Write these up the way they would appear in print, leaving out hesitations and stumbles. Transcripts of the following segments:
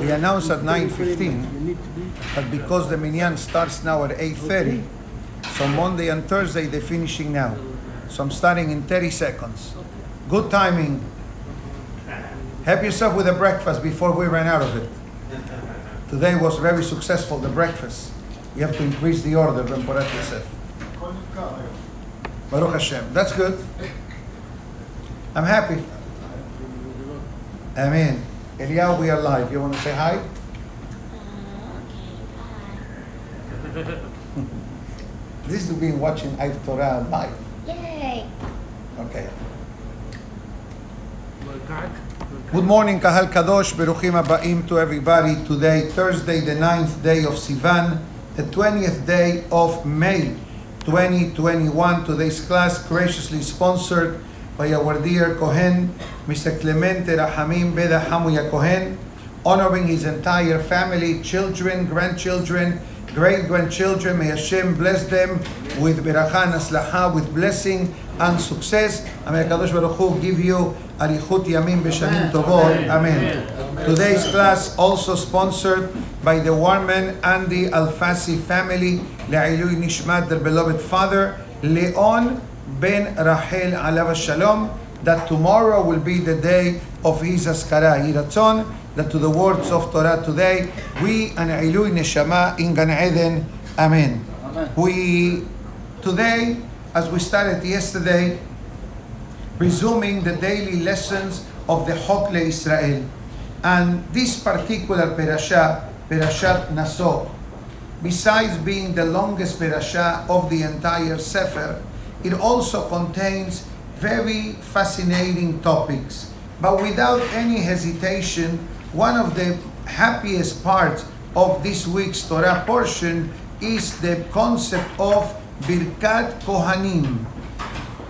We announced at 9:15, but because the minyan starts now at 8:30, so Monday and Thursday they're finishing now. So I'm starting in 30 seconds. Good timing. Help yourself with the breakfast before we ran out of it. Today was very successful, the breakfast. We have to increase the order, Rabbi Yosef. Baruch Hashem. That's good. I'm happy. Amen. Eliyahu, we are live. You want to say hi? Okay, This is being watching Aventura live. Yay! Okay. Good morning, Kahal Kadosh. Beruchim Aba'im to everybody. Today, Thursday, the 9th day of Sivan, the 20th day of May 2021. Today's class graciously sponsored by our dear Kohen, Mr. Clemente Rahamim Beda Hamuya Kohen, honoring his entire family, children, grandchildren, great-grandchildren. May Hashem bless them with beracha and aslaha, with blessing and success. And may HaKadosh Baruch Hu give you arichut yamim b'shanim tovot. Amen. Today's class also sponsored by the Warman and the Alfasi family, Le'ilui Nishmat, their beloved father, Leon ben Rachel alav shalom, that tomorrow will be the day of his askara. Yiratzon, that to the words of Torah today, we an Ilui Neshama in Gan Eden. Amen. We, today, as we started yesterday, resuming the daily lessons of the Chok Israel. And this particular parasha, Parashat Naso, besides being the longest parasha of the entire Sefer, it also contains very fascinating topics. But without any hesitation, one of the happiest parts of this week's Torah portion is the concept of Birkat Kohanim.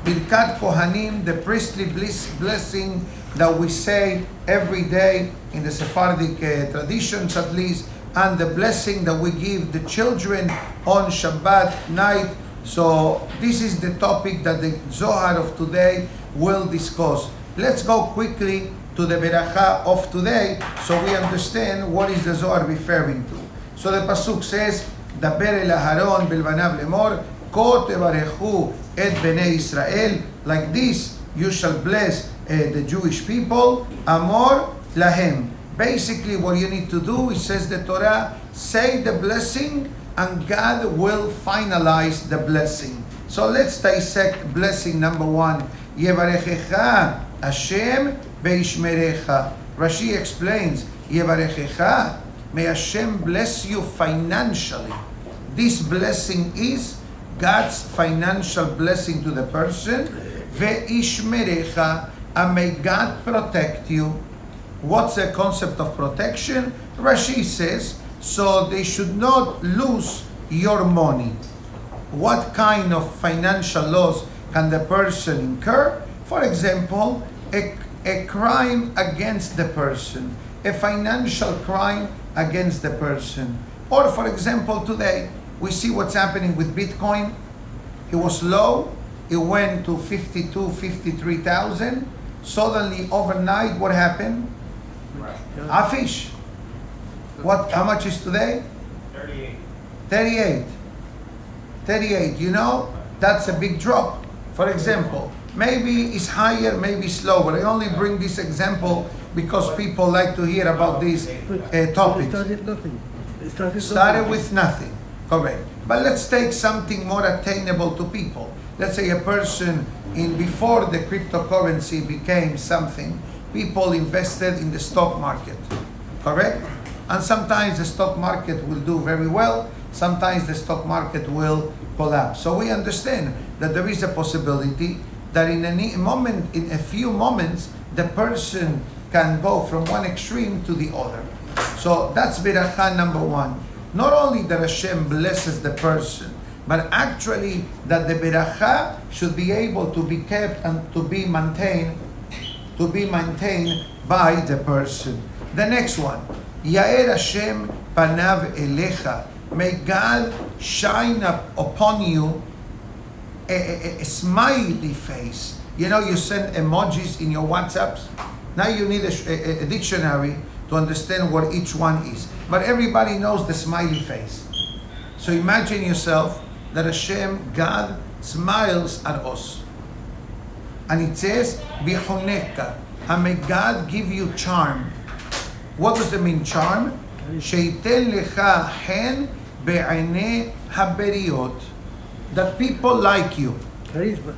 Birkat Kohanim, the priestly blessing that we say every day in the Sephardic traditions at least, and the blessing that we give the children on Shabbat night. So this is the topic that the Zohar of today will discuss. Let's go quickly to the beracha of today so we understand what is the Zohar referring to. So the pasuk says, Daber el Aharon bilvanav lemor, ko tevarechu et bnei Israel. Like this, you shall bless the Jewish people. Amor lahem. Basically, what you need to do, it says the Torah, say the blessing, and God will finalize the blessing. So let's dissect blessing number one. Yevarechecha Hashem beishmerecha. Rashi explains, Yevarechecha, may Hashem bless you financially. This blessing is God's financial blessing to the person. Veishmerecha, and may God protect you. What's the concept of protection? Rashi says, so they should not lose your money. What kind of financial loss can the person incur? For example, a crime against the person, a financial crime against the person. Or for example, today, we see what's happening with Bitcoin. It was low, it went to 52, 53,000. Suddenly, overnight, what happened? A fish. How much is today? 38. You know, that's a big drop. For example, maybe it's higher, maybe it's lower. I only bring this example because people like to hear about these topics. Started with nothing. Correct. But let's take something more attainable to people. Let's say a person before the cryptocurrency became something, people invested in the stock market. Correct? And sometimes the stock market will do very well, sometimes the stock market will collapse. So we understand that there is a possibility that in a few moments, the person can go from one extreme to the other. So that's beracha number one. Not only that Hashem blesses the person, but actually that the beracha should be able to be kept and to be maintained by the person. The next one, Yair Hashem panav elecha. May God shine up upon you a smiley face. You know, you send emojis in your WhatsApps. Now you need a dictionary to to understand what each one is. But everybody knows the smiley face. So imagine yourself that Hashem, God, smiles at us. And it says, Bihoneka, and may God give you charm. What does it mean, charm? Sheitel lecha hen be'ene haberiot. That people like you. Charisma.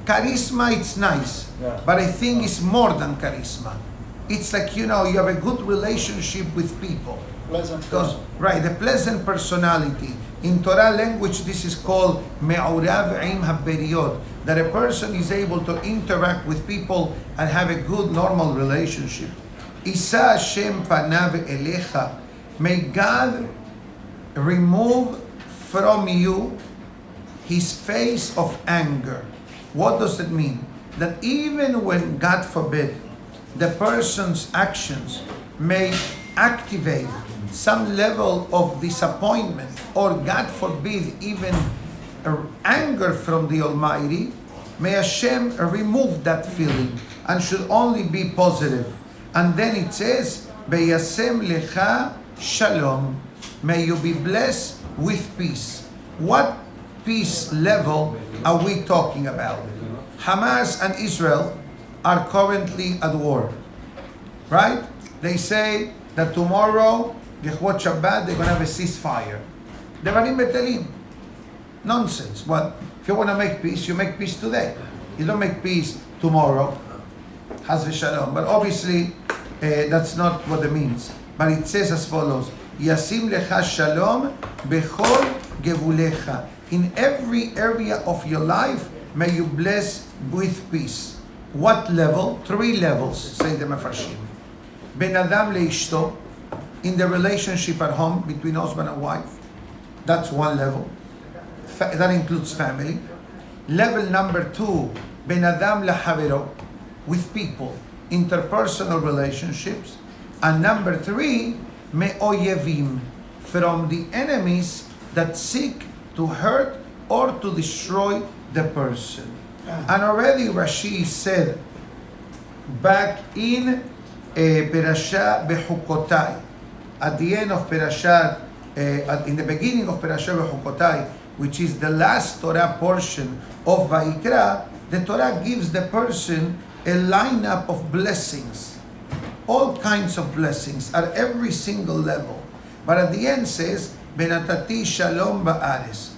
Charisma, it's nice, Yeah. but I think it's more than charisma. It's like, you have a good relationship with people. Pleasant Because, person. right, the pleasant personality. In Torah language, this is called me'urav im haberiot, that a person is able to interact with people and have a good, normal relationship. Isa Hashem panav elecha. May God remove from you his face of anger. What does it mean? That even when, God forbid, the person's actions may activate some level of disappointment, or God forbid, even anger from the Almighty, may Hashem remove that feeling and should only be positive. And then it says, Beyasem lecha shalom. May you be blessed with peace. What peace level are we talking about? Hamas and Israel are currently at war, right? They say that tomorrow, Gehwot Shabbat, they're going to have a ceasefire. Devarim betelim. Nonsense. What? If you want to make peace, you make peace today. You don't make peace tomorrow. Haz v'shalom. But obviously, that's not what it means. But it says as follows, Yasim lecha shalom bechol gevulecha. In every area of your life, may you bless with peace. What level? 3 levels, say the Mefarshim. Ben Adam leishto, in the relationship at home between husband and wife. That's one level. That includes family. Level number 2, Ben Adam lehavero, with people, interpersonal relationships. And number 3, me'oyevim, from the enemies that seek to hurt or to destroy the person. And already Rashi said back in Perashat Bechukotai, at the end of Perashat, in the beginning of Perashat Bechukotai, which is the last Torah portion of Vayikra, the Torah gives the person a lineup of blessings, all kinds of blessings at every single level. But at the end says, Benatati shalom ba'ares,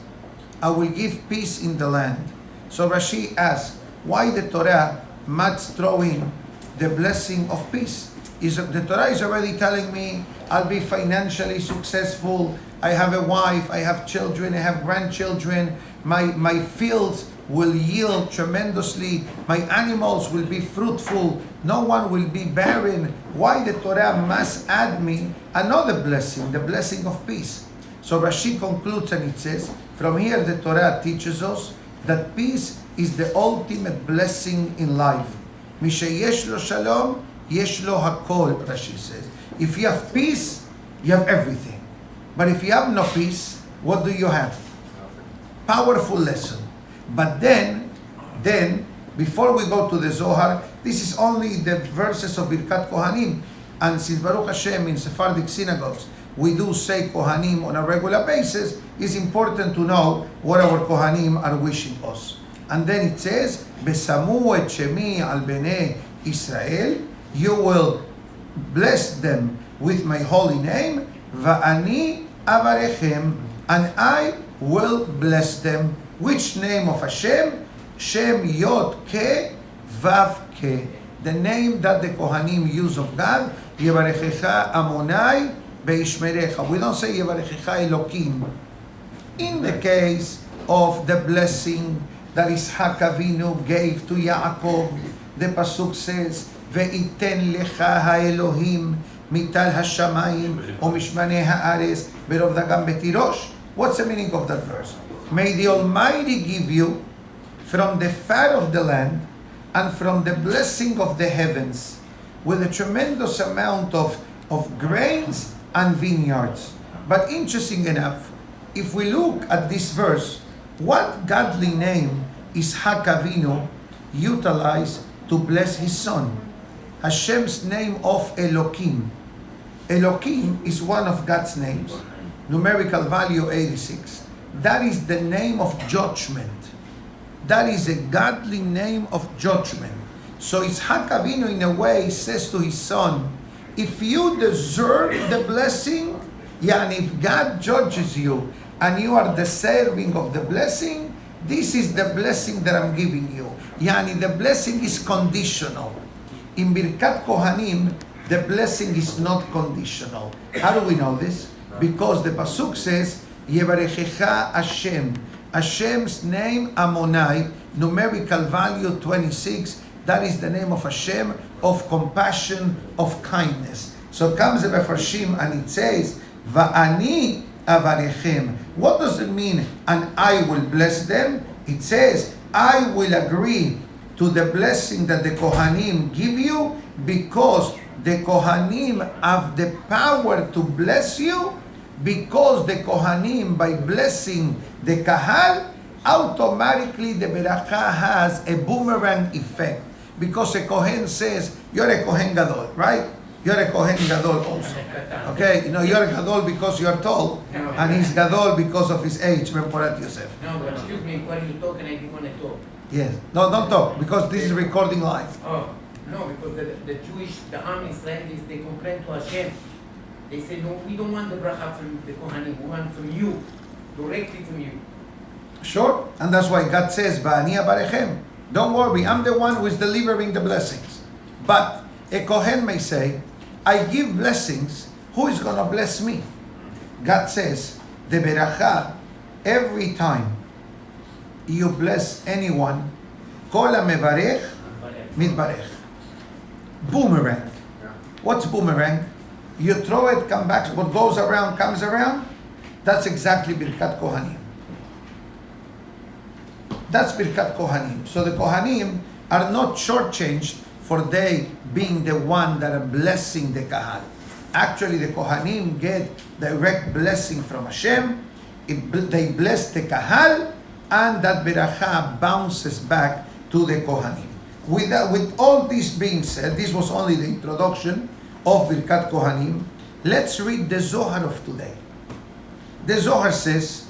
I will give peace in the land. So Rashi asks, why the Torah must throw in the blessing of peace? The Torah is already telling me I'll be financially successful, I have a wife, I have children, I have grandchildren, my fields will yield tremendously, my animals will be fruitful, no one will be barren. Why the Torah must add me another blessing, the blessing of peace? So Rashi concludes and it says, from here the Torah teaches us that peace is the ultimate blessing in life. Mishayesh lo shalom, yesh lo hakol, Rashi says. If you have peace, you have everything. But if you have no peace, what do you have? Powerful lesson. But then, before we go to the Zohar, this is only the verses of Birkat Kohanim. And since Baruch Hashem in Sephardic synagogues, we do say Kohanim on a regular basis, it's important to know what our Kohanim are wishing us. And then it says, Besamu et shemi al bnei Israel, you will bless them with my holy name, Va'ani avarechem, and I will bless them. Which name of Hashem? Shem Yod Ke Vav Ke. The name that the Kohanim use of God, Yevarechecha Amonai Beishmerecha. We don't say Yevarechecha Elokim. In the case of the blessing that Ishak Avinu gave to Yaakov, the Pasuk says, Ve'iten lecha ha'elohim mital hashamayim o mishmanei ha'ares berov dagam betirosh. What's the meaning of that verse? May the Almighty give you from the fat of the land and from the blessing of the heavens with a tremendous amount of grains and vineyards. But interesting enough, if we look at this verse, what godly name is Ishak Avinu utilized to bless his son? Hashem's name of Elohim. Elohim is one of God's names, numerical value 86. That is the name of judgment. That is a godly name of judgment. So Yitzhak Avinu in a way says to his son, if you deserve the blessing, and if God judges you and you are deserving of the blessing, this is the blessing that I'm giving you. Yani the blessing is conditional. In Birkat Kohanim, the blessing is not conditional. How do we know this? Because the Pasuk says, Yevarechecha Hashem. Hashem's name, Amonai, numerical value 26. That is the name of Hashem, of compassion, of kindness. So comes the Mefarshim and it says, Va'ani avarechem. What does it mean? And I will bless them. It says, I will agree to the blessing that the Kohanim give you because the Kohanim have the power to bless you, because the Kohanim, by blessing the Kahal, automatically the Beracha has a boomerang effect. Because a Kohen says, you're a Kohen Gadol, right? You're a Kohen Gadol also. Okay, you're a Gadol because you're tall, and he's Gadol because of his age, Rabbi Yosef. No, but excuse me, what are you talking? I didn't want to talk. Yes. No, don't talk, because this is recording live. Oh, no, because the Jewish, the Am Israelis, they complain to Hashem. They say, no, we don't want the bracha from the Kohanim, we want from you, directly from you. Sure, and that's why God says, Ba'ani Barechem. Don't worry, I'm the one who is delivering the blessings. But a Kohen may say, I give blessings, who is going to bless me? God says, the beracha, every time you bless anyone, kol mevarech mitbarech. Boomerang. What's boomerang? You throw it, come back, what goes around comes around. That's exactly Birkat Kohanim. That's Birkat Kohanim. So the Kohanim are not shortchanged for they being the one that are blessing the Kahal. Actually, the Kohanim get direct blessing from Hashem. They bless the Kahal, and that beracha bounces back to the Kohanim. With all this being said, this was only the introduction of Birkat Kohanim. Let's read the Zohar of today. The Zohar says,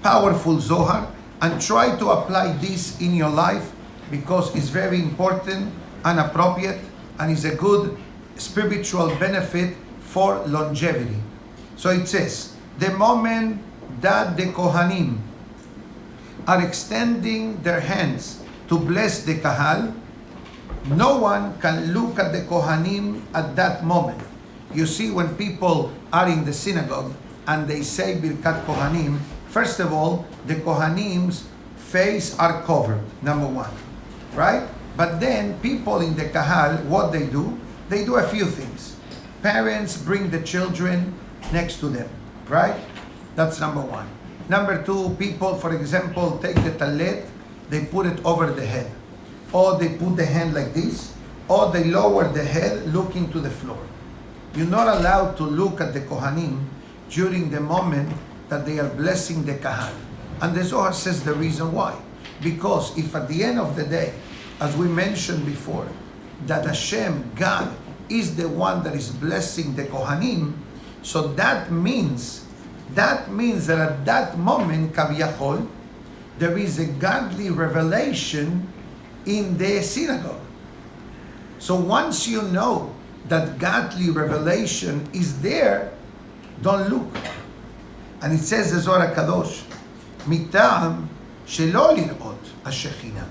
powerful Zohar, and try to apply this in your life because it's very important and appropriate and is a good spiritual benefit for longevity. So it says, the moment that the Kohanim are extending their hands to bless the Kahal, no one can look at the Kohanim at that moment. You see, when people are in the synagogue and they say Birkat Kohanim, first of all, the Kohanim's face are covered, number one, right? But then people in the Kahal, what they do a few things. Parents bring the children next to them, right? That's number one. Number two, people, for example, take the talet, they put it over the head. Or they put the hand like this, or they lower the head looking to the floor. You're not allowed to look at the Kohanim during the moment that they are blessing the Kahal. And the Zohar says the reason why. Because if at the end of the day, as we mentioned before, that Hashem, God, is the one that is blessing the Kohanim, so that means that at that moment, Kaviyachol, there is a godly revelation in the synagogue. So once you know that godly revelation is there, don't look. And it says the Zohar Kadosh, mitam shelo lirot hashechina.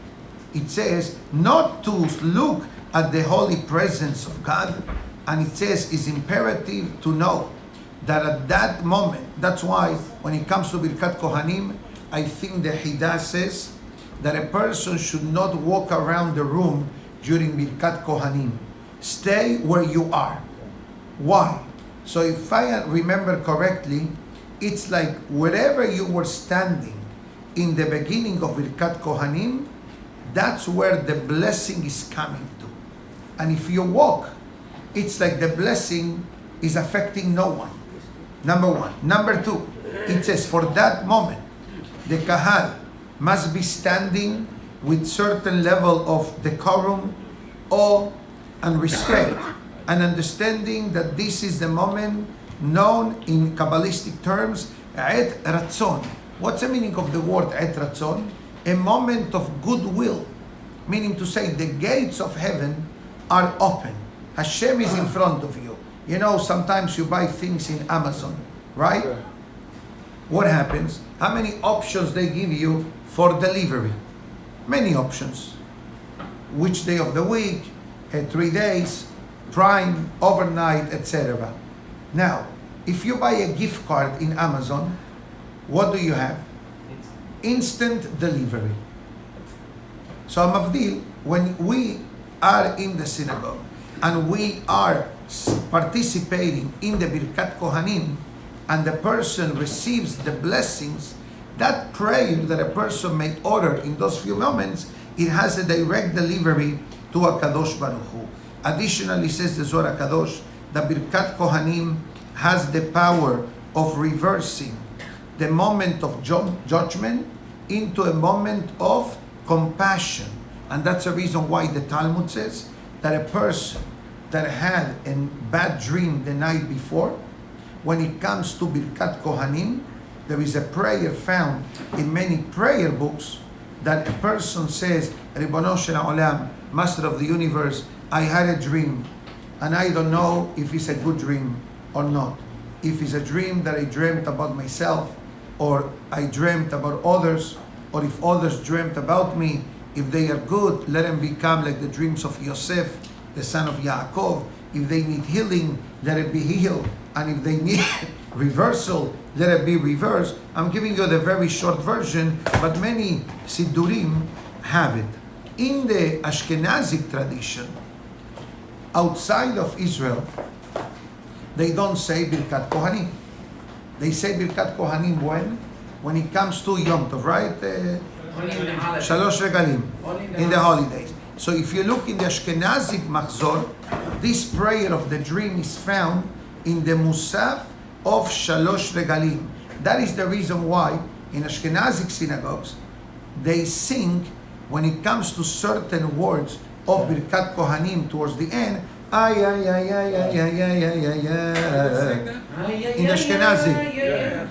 It says not to look at the holy presence of God, and it says it's imperative to know that at that moment, that's why when it comes to Birkat Kohanim, I think the Hidah says that a person should not walk around the room during Birkat Kohanim. Stay where you are. Why? So if I remember correctly, it's like wherever you were standing in the beginning of Birkat Kohanim, that's where the blessing is coming to. And if you walk, it's like the blessing is affecting no one. Number one. Number two, it says for that moment, the Kahal must be standing with certain level of decorum, or and respect, and understanding that this is the moment known in Kabbalistic terms, Et Ratzon. What's the meaning of the word Et Ratzon? A moment of goodwill, meaning to say the gates of heaven are open. Hashem is in front of you. You know, sometimes you buy things in Amazon, right? What happens? How many options they give you for delivery? Many options. Which day of the week, 3 days, Prime, overnight, etc. Now, if you buy a gift card in Amazon, what do you have? Instant delivery. So Mavdil, when we are in the synagogue and we are participating in the Birkat Kohanim and the person receives the blessings, that prayer that a person may order in those few moments, it has a direct delivery to a Kadosh Baruch Hu. Additionally, says the Zohar Kadosh, the Birkat Kohanim has the power of reversing the moment of judgment into a moment of compassion. And that's the reason why the Talmud says that a person that had a bad dream the night before, when it comes to Birkat Kohanim, there is a prayer found in many prayer books that a person says, Ribono Shel Olam, Master of the Universe, I had a dream and I don't know if it's a good dream or not. If it's a dream that I dreamt about myself, or I dreamt about others, or if others dreamt about me, if they are good, let them become like the dreams of Yosef, the son of Yaakov. If they need healing, let it be healed. And if they need reversal, let it be reversed. I'm giving you the very short version, but many Siddurim have it. In the Ashkenazic tradition, outside of Israel, they don't say Birkat Kohanim. They say Birkat Kohanim when? When it comes to Yom Tov, right? Shalosh Regalim, in the holidays. So if you look in the Ashkenazic Machzor, this prayer of the dream is found in the Musaf of Shalosh Regalim. That is the reason why in Ashkenazic synagogues, they sing, when it comes to certain words of Birkat Kohanim towards the end, ay, ay, ay, ay, ay, ay, ay, ay, ay, ay. In Ashkenazi.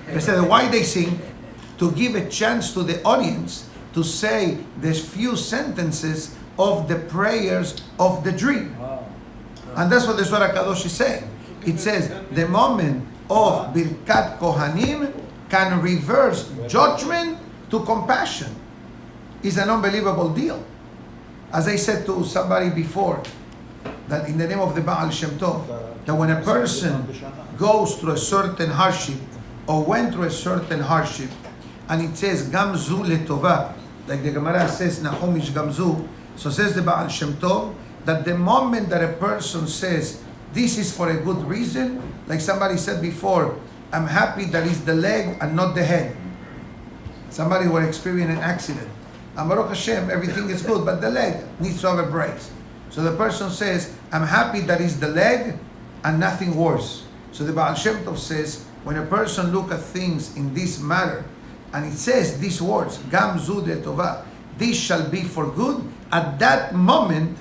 They said, why they sing? To give a chance to the audience to say the few sentences of the prayers of the dream. And that's what the Zohar Kadosh is saying. It says, the moment of Birkat Kohanim can reverse judgment to compassion. It's an unbelievable deal. As I said to somebody before, that in the name of the Baal Shem Tov, that when a person goes through a certain hardship or went through a certain hardship, and it says Gamzu letova, like the Gemara says Nahomish Gamzu, so says the Baal Shem Tov, that the moment that a person says this is for a good reason, like somebody said before, I'm happy that it's the leg and not the head. Somebody will experience an accident. And Baruch Hashem, everything is good, but the leg needs to have a brace. So the person says, I'm happy that it's the leg and nothing worse. So the Baal Shem Tov says, when a person look at things in this matter, and it says these words, Gam zu tova, this shall be for good, at that moment,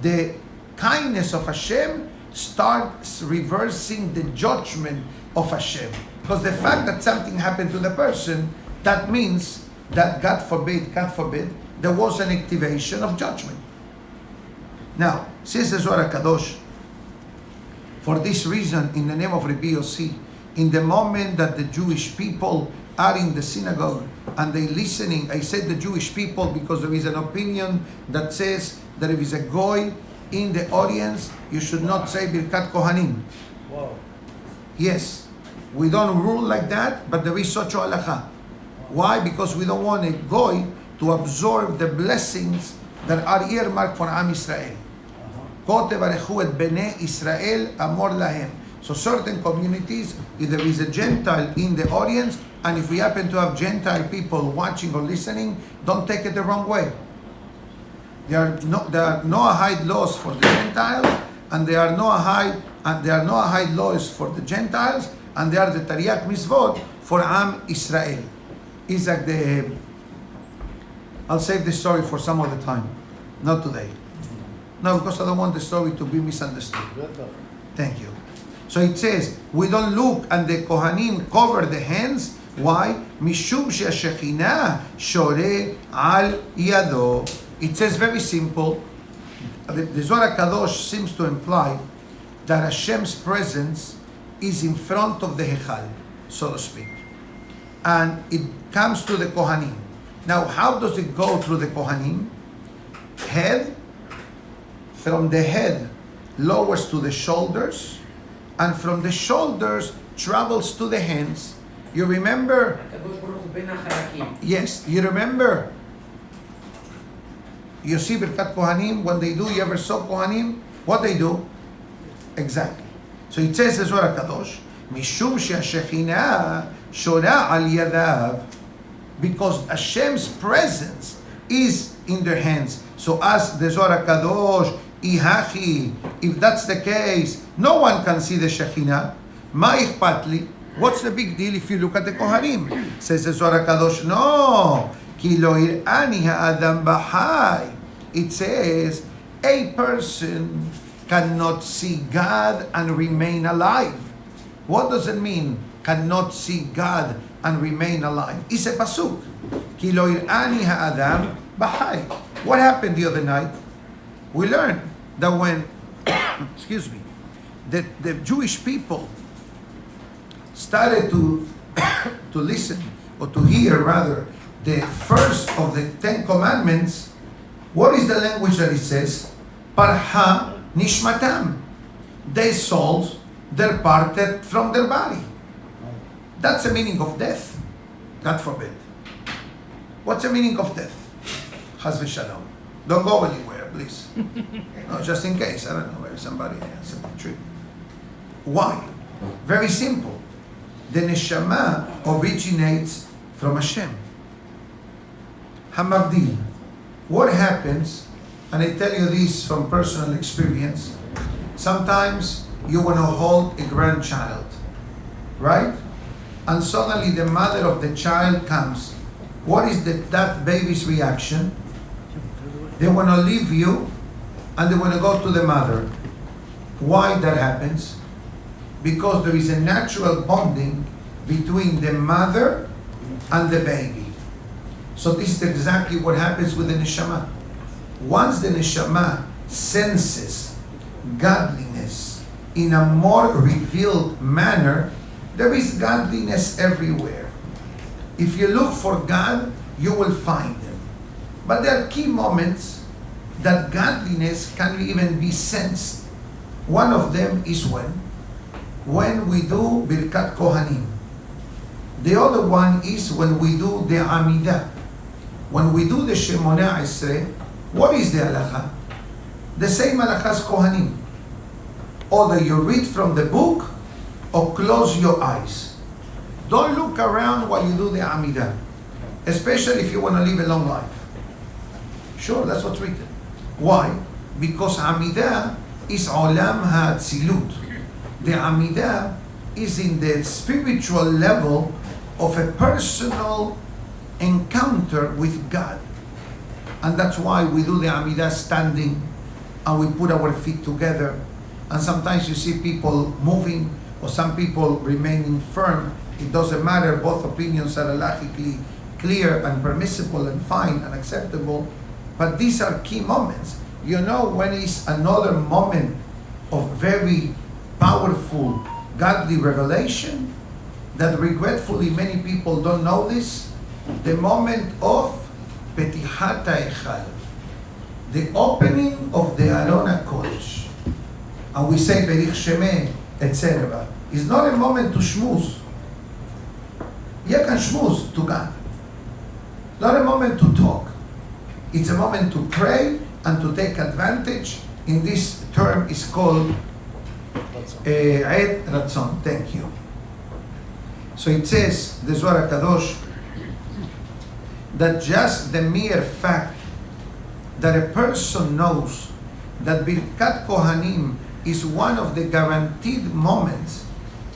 the kindness of Hashem starts reversing the judgment of Hashem. Because the fact that something happened to the person, that means that God forbid, there was an activation of judgment. Now, says the Zohar Kadosh, for this reason, in the name of Rabbi Yossi, in the moment that the Jewish people are in the synagogue and they listening, I said the Jewish people because there is an opinion that says that if it's a goy in the audience, you should not say Birkat Kohanim. Wow. Yes, we don't rule like that, but there is such a halacha. Why? Because we don't want a goy to absorb the blessings that are earmarked for Am Israel. Ko tevarechu et bnei Israel amor lahem. So certain communities, if there is a Gentile in the audience, and if we happen to have Gentile people watching or listening, don't take it the wrong way. There are Noahide laws for the Gentiles, and there are Noahide laws for the Gentiles, and there are the Tariq Mitzvot for Am Israel. It's like I'll save this story for some other time, not today. No, because I don't want the story to be misunderstood. Thank you. So it says, we don't look and the Kohanim cover the hands. Why? Mishum she'ashechinah shore al yado. It says very simple. The Zohar Kadosh seems to imply that Hashem's presence is in front of the Hechal, so to speak. And it comes to the Kohanim. Now, how does it go through the Kohanim? Head, from the head lowers to the shoulders, and from the shoulders travels to the hands. You remember? Yes, you remember? You see Birkat Kohanim, when they do, you ever saw Kohanim? What they do? Exactly. So it says the Zohar Kadosh, Mishum she'ashechinah shora al yadav, because Hashem's presence is in their hands. So as the Zohar Kadosh, Ihachi, if that's the case, no one can see the Shekhinah. Ma ichpatli. What's the big deal if you look at the Kohanim? Says the Zohar Kadosh, no. Ki lo ir'ani ha'adam b'chai. It says, a person cannot see God and remain alive. What does it mean, cannot see God and remain alive? It's a pasuk. Ki lo ir'ani ha'adam b'chai. What happened the other night? We learned that when, excuse me, the Jewish people started to listen, or to hear rather, the first of the 10 commandments, what is the language that it says? Parha nishmatam. Their souls departed from their body. That's the meaning of death. God forbid. What's the meaning of death? Chas v'shalom. Don't go anywhere, please. No, just in case. I don't know, maybe somebody has a trip. Why? Very simple. The neshama originates from Hashem. Hamavdil. What happens, and I tell you this from personal experience, sometimes you want to hold a grandchild, right? And suddenly the mother of the child comes. What is that baby's reaction? They want to leave you and they want to go to the mother. Why that happens? Because there is a natural bonding between the mother and the baby. So this is exactly what happens with the neshama. Once the neshama senses godliness in a more revealed manner, there is godliness everywhere. If you look for God, you will find Him. But there are key moments that godliness can even be sensed. One of them is when we do Birkat Kohanim. The other one is when we do the Amidah. When we do the Shemona Esrei, what is the halacha? The same halacha as Kohanim. Either you read from the book or close your eyes. Don't look around while you do the Amidah, especially if you want to live a long life. Sure, that's what's written. Why? Because Amidah is Olam HaTzilut. The Amidah is in the spiritual level of a personal encounter with God. And that's why we do the Amidah standing and we put our feet together. And sometimes you see people moving or some people remaining firm. It doesn't matter, both opinions are halachically clear and permissible and fine and acceptable. But these are key moments. You know when is another moment of very powerful godly revelation that regretfully many people don't know this? The moment of Petihat HaEchal, the opening of the Aron HaKodesh. And we say Berich Shemeh, etc. It's not a moment to shmooze. You can shmooze to God. Not a moment to talk. It's a moment to pray and to take advantage. In this term is called Eid Ratzon. Thank you. So it says, the Zohar Kadosh, that just the mere fact that a person knows that Birkat Kohanim is one of the guaranteed moments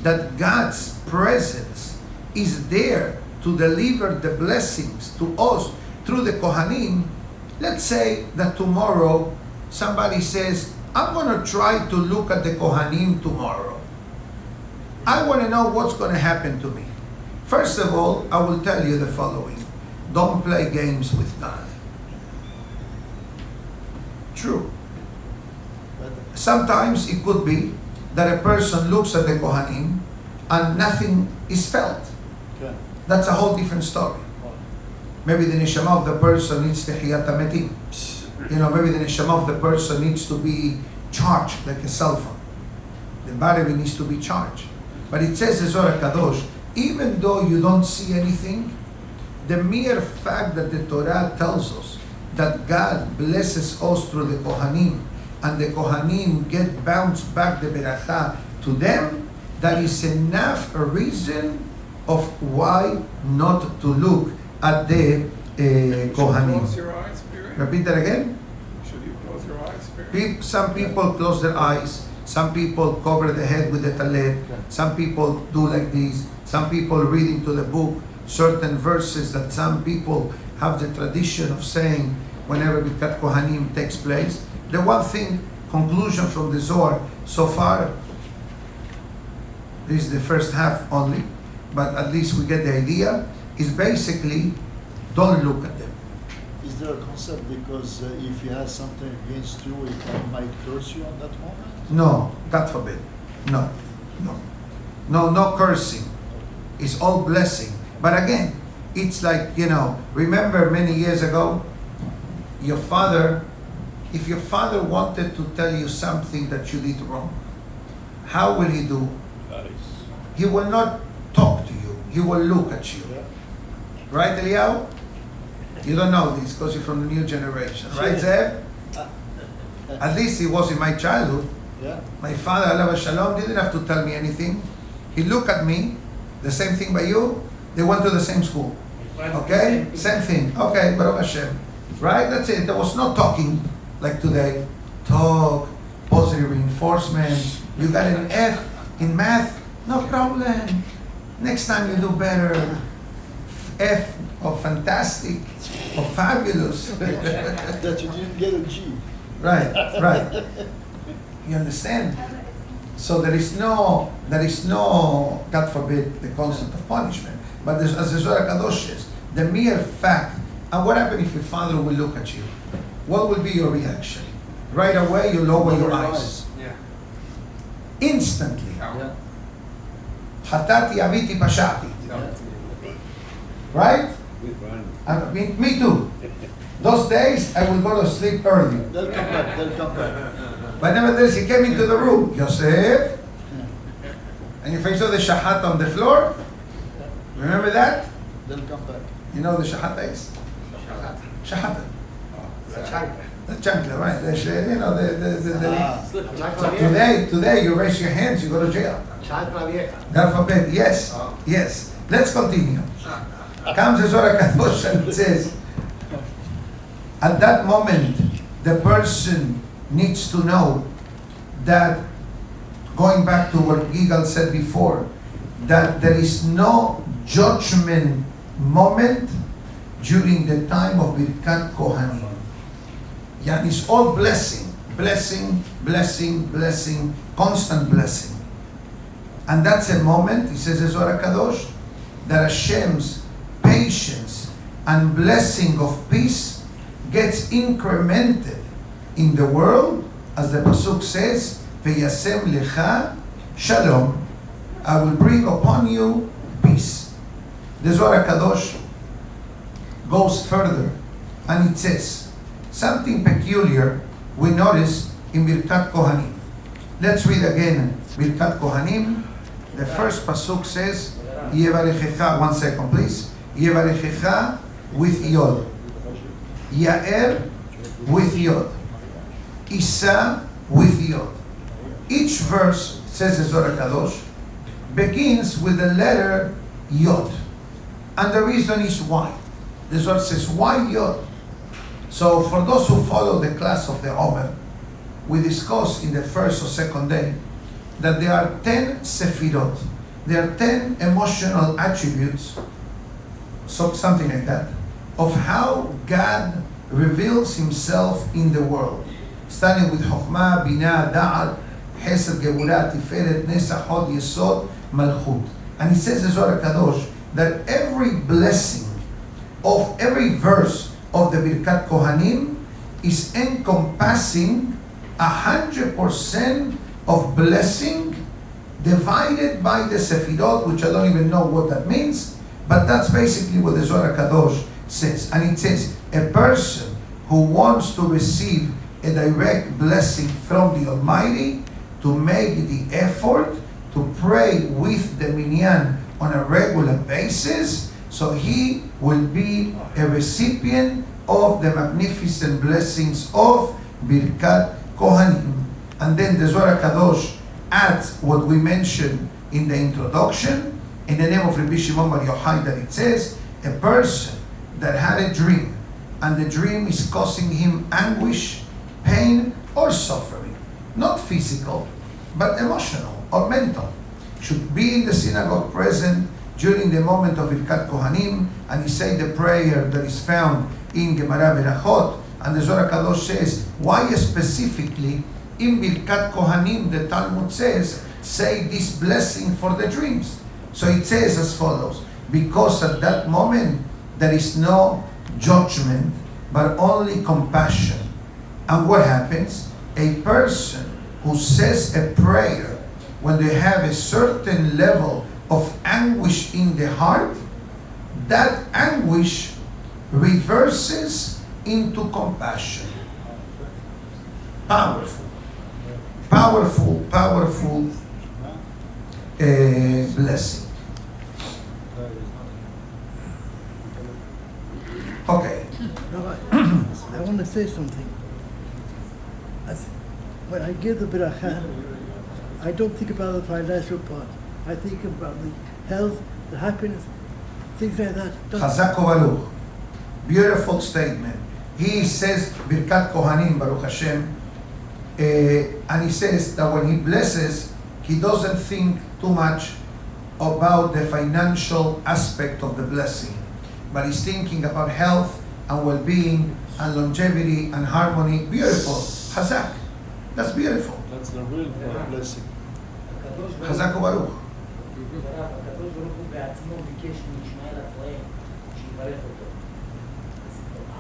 that God's presence is there to deliver the blessings to us through the Kohanim. Let's say that tomorrow somebody says, I'm going to try to look at the Kohanim tomorrow. I want to know what's going to happen to me. First of all, I will tell you the following. Don't play games with God. True. Sometimes it could be that a person looks at the Kohanim and nothing is felt. Okay. That's a whole different story. Maybe the neshama of the person needs tehiyat hametim. Maybe the neshama of the person needs to be charged like a cell phone. The battery needs to be charged. But it says in Zohar Kadosh, even though you don't see anything, the mere fact that the Torah tells us that God blesses us through the Kohanim, and the Kohanim get bounced back the beracha to them, that is enough a reason of why not to look at the Kohanim. Close your eyes, Spirit. Repeat that again. Should you close your eyes, Spirit? Some people close their eyes. Some people cover the head with the talet. Some people do like this. Some people read into the book certain verses that some people have the tradition of saying whenever Birkat Kohanim takes place. The one thing, conclusion from the Zohar so far, this is the first half only, but at least we get the idea, is basically don't look at them. Is there a concept because if he has something against you, he might curse you on that moment? No, God forbid. No cursing. It's all blessing. But again, it's like, remember many years ago, if your father wanted to tell you something that you did wrong, how will he do? He will not talk to you. He will look at you. Yeah. Right, Eliyahu? You don't know this because you're from the new generation. Right, Zev? At least he was in my childhood. Yeah. My father, alav shalom, didn't have to tell me anything. He looked at me, the same thing by you. They went to the same school. Okay? Same thing. Okay, Baruch Hashem. Right? That's it. There was no talking like today. Talk, positive reinforcement. You got an F in math? No problem. Next time you do better. F or fantastic or fabulous. That you didn't get a G. Right. You understand? So there is no, God forbid, the concept of punishment. But as the Zohar Kadosh says, the mere fact, and what happens if your father will look at you? What will be your reaction? Right away, you lower your eyes. Yeah. Instantly. Yeah. Hatati aviti pashati. Yeah. Right? Me too. Those days, I will go to sleep early. They'll come back. But nevertheless, he came into the room. Yosef, and if I saw the shahat on the floor, remember that? They'll come back. You know the shahata is? Shahata. The chancla, right? Today you raise your hands, you go to jail. God forbid. Yes. Let's continue. Comes the Zohar Kadosh and it says, at that moment, the person needs to know that, going back to what Gigal said before, that there is no judgment moment during the time of Birkat Kohanim. Yeah, it's all blessing, constant blessing. And that's a moment, he says in Zohar Kadosh, that Hashem's patience and blessing of peace gets incremented in the world, as the Pasuk says, V'yasem lecha shalom, I will bring upon you peace. The Zohar Kadosh goes further, and it says something peculiar we notice in Birkat Kohanim. Let's read again Birkat Kohanim. The first Pasuk says, Yevarechecha, 1 second please, Yevarechecha with Yod, Yair with Yod, Isa with Yod. Each verse, says the Zohar Kadosh, begins with the letter Yod. And the reason is why. The Zohar says, why Yod? So for those who follow the class of the Omer, we discussed in the first or second day that there are 10 Sefirot. There are 10 emotional attributes, so something like that, of how God reveals himself in the world. starting with Chokhmah, Binah, Da'at, Chesed, Gevulah, Tiferet, Nesach, Hod, Yesod, Malchut. And it says in Zohar Kadosh that every blessing of every verse of the Birkat Kohanim is encompassing 100% of blessing divided by the Sefirot, which I don't even know what that means, but that's basically what the Zohar Kadosh says. And it says, a person who wants to receive a direct blessing from the Almighty, to make the effort to pray with the minyan on a regular basis, so he will be a recipient of the magnificent blessings of Birkat Kohanim. And then the Zohar Kadosh adds what we mentioned in the introduction, in the name of Rabbi Shimon Bar Yochai, that it says, a person that had a dream, and the dream is causing him anguish, pain, or suffering, not physical, but emotional or mental, should be in the synagogue present during the moment of Birkat Kohanim, and he say the prayer that is found in Gemara Berachot. And the Zohar Kadosh says, why specifically in Birkat Kohanim the Talmud says, say this blessing for the dreams? So it says as follows, because at that moment there is no judgment, but only compassion. And what happens? A person who says a prayer when they have a certain level of anguish in the heart, that anguish reverses into compassion. Powerful, powerful, powerful blessing. Okay. Rabbi, I want to say something. When I give the bracha, I don't think about the financial part. I think about the health, the happiness, things like that. Chazak Baruch. Beautiful statement. He says Birkat Kohanim, Baruch Hashem, and he says that when he blesses, he doesn't think too much about the financial aspect of the blessing, but he's thinking about health and well-being and longevity and harmony. Beautiful. Chazak. That's beautiful. That's the real blessing. Chazak Baruch. הקדוש ברוך הוא בעצמו ביקש מישמעאל הכהן שיברך אותו.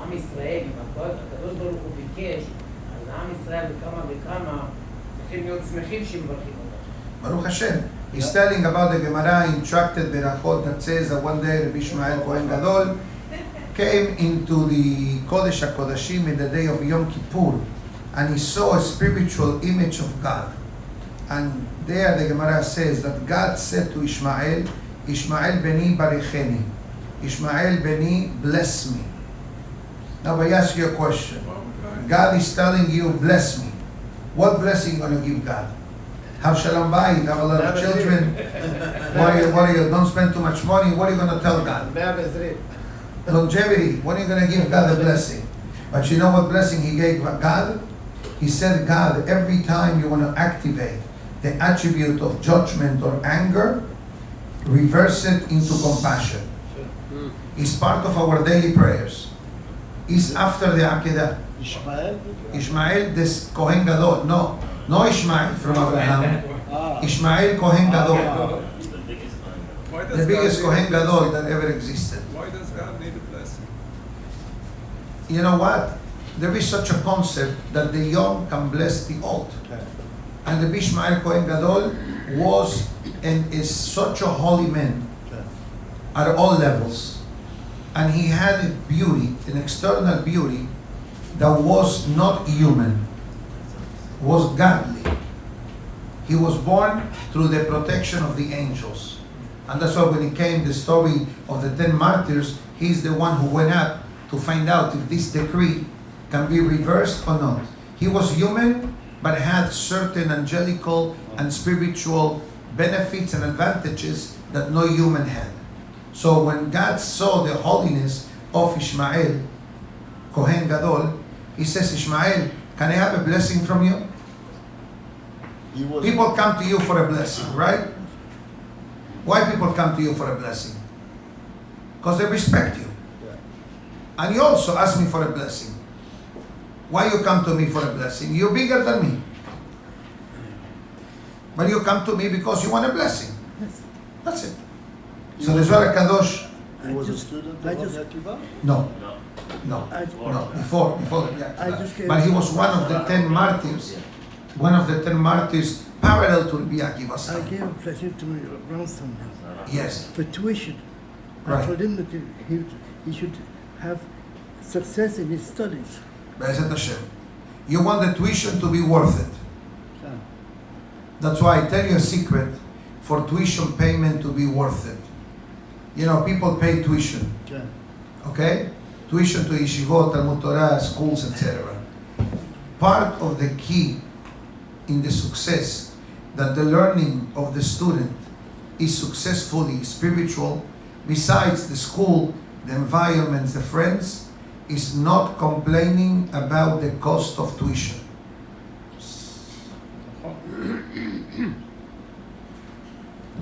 עם ישראל, אם הקדוש ברוך הוא ביקש, אז עם ישראל בכמה וכמה צריכים להיות שמחים שמברכים אותו. Baruch Hashem. He's telling about the Gemara in Tractate Berachot that says that one day Rabbi Ishmael Kohen Gadol came into the Kodesh HaKodashim in the day of Yom Kippur, and he saw a spiritual image of God. And there the Gemara says that God said to Ishmael, Ishmael beni baricheni. Ishmael beni, bless me. Now I ask you a question. God is telling you, bless me. What blessing are you going to give God? Have shalom bayit, have a lot of children. What are you, don't spend too much money. What are you going to tell God? Longevity. When are you going to give God a blessing? But you know what blessing he gave God? He said, God, every time you want to activate the attribute of judgment or anger, reverse it into compassion. It's part of our daily prayers. It's after the Akedah. Ishmael, this Kohen Gadol. No Ishmael from Abraham. Ishmael Kohen Gadol. The biggest Kohen Gadol that ever existed. Why does God need a blessing? You know what? There is such a concept that the young can bless the old. And the Ishmael Kohen Gadol was and is such a holy man at all levels. And he had a beauty, an external beauty that was not human, was godly. He was born through the protection of the angels. And that's why when it came the story of the 10 martyrs, he's the one who went up to find out if this decree can be reversed or not. He was human, but had certain angelical and spiritual benefits and advantages that no human had. So when God saw the holiness of Ishmael, Kohen Gadol, he says, Ishmael, can I have a blessing from you? People come to you for a blessing, right? Why people come to you for a blessing? Because they respect you. And you also ask me for a blessing. Why you come to me for a blessing? You're bigger than me. But you come to me because you want a blessing. Yes. That's it. So the Zohar Kadosh, He was a student of I Rabbi just- Akiva? no, I, before I just gave- But he was one of the 10 martyrs. One of the 10 martyrs parallel to Rabbi Akiva's I time. gave a blessing to my grandson now Yes, for tuition. Right. I told him that he should have success in his studies. Be'ezat Hashem. You want the tuition to be worth it. Yeah. That's why I tell you a secret for tuition payment to be worth it. You know, people pay tuition, Okay. okay? Tuition to yeshivot, Talmud Torah, schools, etc. Part of the key in the success that the learning of the student is successfully spiritual, besides the school, the environment, the friends, is not complaining about the cost of tuition.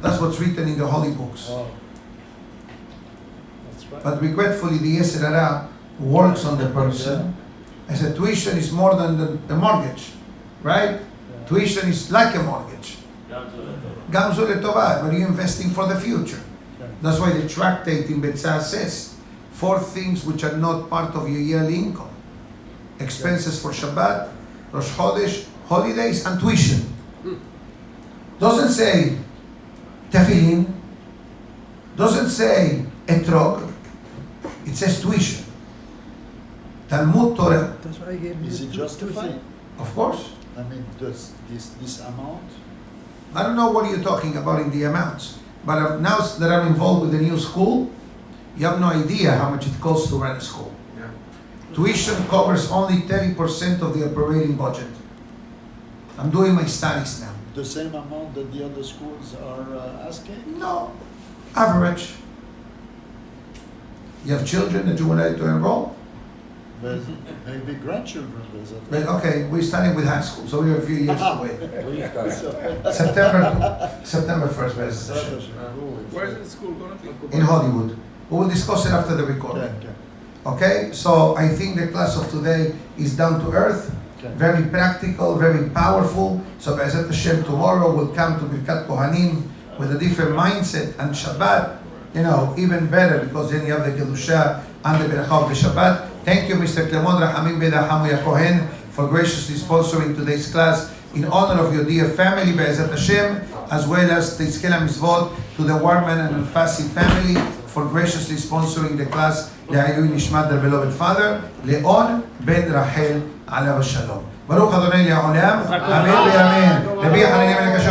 That's what's written in the holy books. Oh. That's right. But regretfully, the Yetzer Hara works on the person. I said, tuition is more than the mortgage, right? Tuition is like a mortgage. Gamzu letovah, but you're investing for the future. That's why the tractate in Betzah says 4 things which are not part of your yearly income: expenses for Shabbat, Rosh Chodesh, holidays, and tuition. Doesn't say tefillin, doesn't say etrog, it says tuition. Talmud Torah, That's why I gave him Is the it justified? of course. I mean, this amount? I don't know what you're talking about in the amounts, but now that I'm involved with the new school, you have no idea how much it costs to run a school. Yeah. Tuition covers only 30% of the operating budget. I'm doing my studies now. The same amount that the other schools are asking? No, average. You have children that you would like to enroll? But maybe grandchildren, there's a... But okay, we're starting with high school, so we're a few years away. So- September 1st, Be'ez Hashem. Where's the school gonna be? In Hollywood. We will discuss it after the recording. Okay, okay. Okay, so I think the class of today is down to earth, Okay. very practical, very powerful. So Be'ezat Hashem tomorrow will come to Birkat Kohanim with a different mindset, and Shabbat, you know, even better, because then you have the Kedusha and the Beracha of the Shabbat. Thank you, Mr. Clemon Rahamim Bedahamu Yakohen, for graciously sponsoring today's class in honor of your dear family, Be'ezat Hashem, as well as the Tzkela Mitzvot to the Warman and Al-Fasi family for graciously sponsoring the class. Le'ilui Nishmat, their beloved father, Leon ben Rachel, alav shalom. Baruch Adonai Le'olam, Amen ve'amen. Rabbi Hanani ben Akashov.